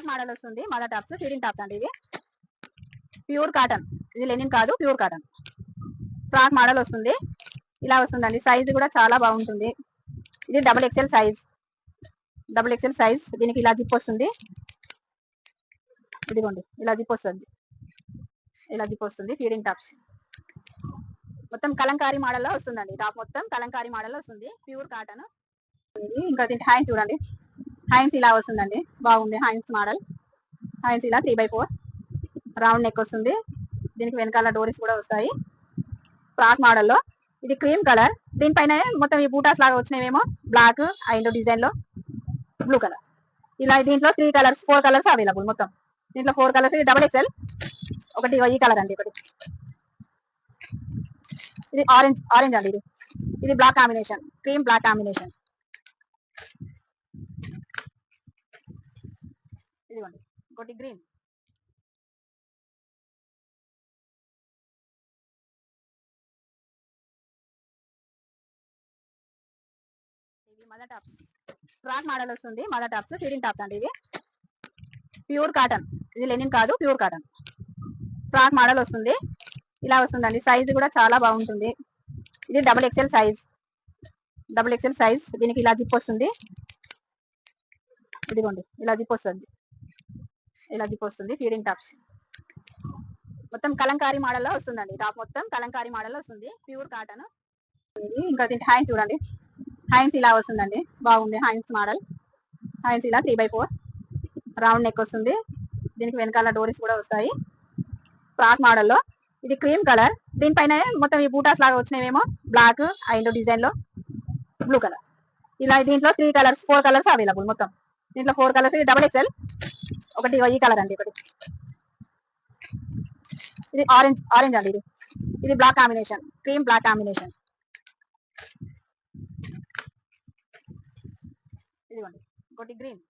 Frock model వస్తుంది. Mother tops, feeding tops అండి. ఇది ప్యూర్ కాటన్, ఇది లెనిన్ కాదు, ప్యూర్ కాటన్. ఫ్రాక్ మోడల్ వస్తుంది, ఇలా వస్తుందండి. సైజ్ కూడా చాలా బాగుంటుంది. ఇది double XL size, double XL size. దీనికి ఇలా జిప్ వస్తుంది, ఇదిగోండి ఇలా జిప్ వస్తుంది, ఇలా జిప్ వస్తుంది. ఫీడింగ్ టాప్స్ మొత్తం కలంకారీ మోడల్లో వస్తుందండి. టాప్ మొత్తం కలంకారీ మోడల్లో వస్తుంది, ప్యూర్ కాటన్. ఇంకా దీనికి హ్యాండ్స్ చూడండి, హ్యాండ్స్ ఇలా వస్తుందండి, బాగుంది హ్యాండ్స్ మోడల్. హ్యాండ్స్ ఇలా 3/4 రౌండ్ నెక్ వస్తుంది. దీనికి వెనకాల డోరీస్ కూడా వస్తాయి. ఫ్రాక్ మోడల్లో ఇది క్రీమ్ కలర్, దీనిపైన మొత్తం ఈ బూటాస్ లాగా వచ్చినవేమో బ్లాక్ అండ్ డిజైన్ లో బ్లూ కలర్. ఇలా దీంట్లో 3 కలర్స్ 4 కలర్స్ అవైలబుల్. మొత్తం దీంట్లో 4 కలర్స్. ఇది డబుల్ ఎక్స్ఎల్. ఒకటి ఈ కలర్ అండి, ఒకటి ఇది ఆరెంజ్, ఆరెంజ్ అండి. ఇది black combination, cream black combination. ఇదిగోండి ఇంకోటి గ్రీన్. ఇది మదర్ టాప్స్, ఫ్రాక్ మోడల్ వస్తుంది. మదర్ టాప్స్, ఫీడింగ్ టాప్స్ అండి. ఇది ప్యూర్ కాటన్, ఇది లెనిన్ కాదు, ప్యూర్ కాటన్. ఫ్రాక్ మోడల్ వస్తుంది, ఇలా వస్తుందండి. సైజ్ కూడా చాలా బాగుంటుంది. ఇది double XL size, double XL size. దీనికి ఇలా జిప్ వస్తుంది, ఇదిగోండి ఇలా జిప్ వస్తుంది, ఇలా జిప్ వస్తుంది. ఫీడింగ్ టాప్స్ మొత్తం కలంకారీ మోడల్లో వస్తుందండి. టాప్ మొత్తం కలంకారీ మోడల్లో వస్తుంది, ప్యూర్ కాటన్. ఇంకా దీనికి హ్యాండ్స్ చూడండి, హ్యాండ్స్ ఇలా వస్తుందండి, బాగుంది హ్యాండ్స్ మోడల్. హ్యాండ్స్ ఇలా 3/4 రౌండ్ నెక్ వస్తుంది. దీనికి వెనకాల డోరీస్ కూడా వస్తాయి. ఫ్రాక్ మోడల్లో ఇది క్రీమ్ కలర్, దీనిపైన మొత్తం ఈ బూటాస్ లాగా వచ్చినవేమో బ్లాక్ అండ్ డిజైన్ లో బ్లూ కలర్. ఇలా దీంట్లో 3 కలర్స్ 4 కలర్స్ అవైలబుల్. మొత్తం దీంట్లో 4 కలర్స్. ఇది డబుల్ ఎక్స్ఎల్. ఒకటి ఈ కలర్ అండి, ఒకటి ఇది ఆరెంజ్, ఆరెంజ్ అండి. ఇది black combination, cream black combination. ఇదిగోండి ఇంకోటి గ్రీన్.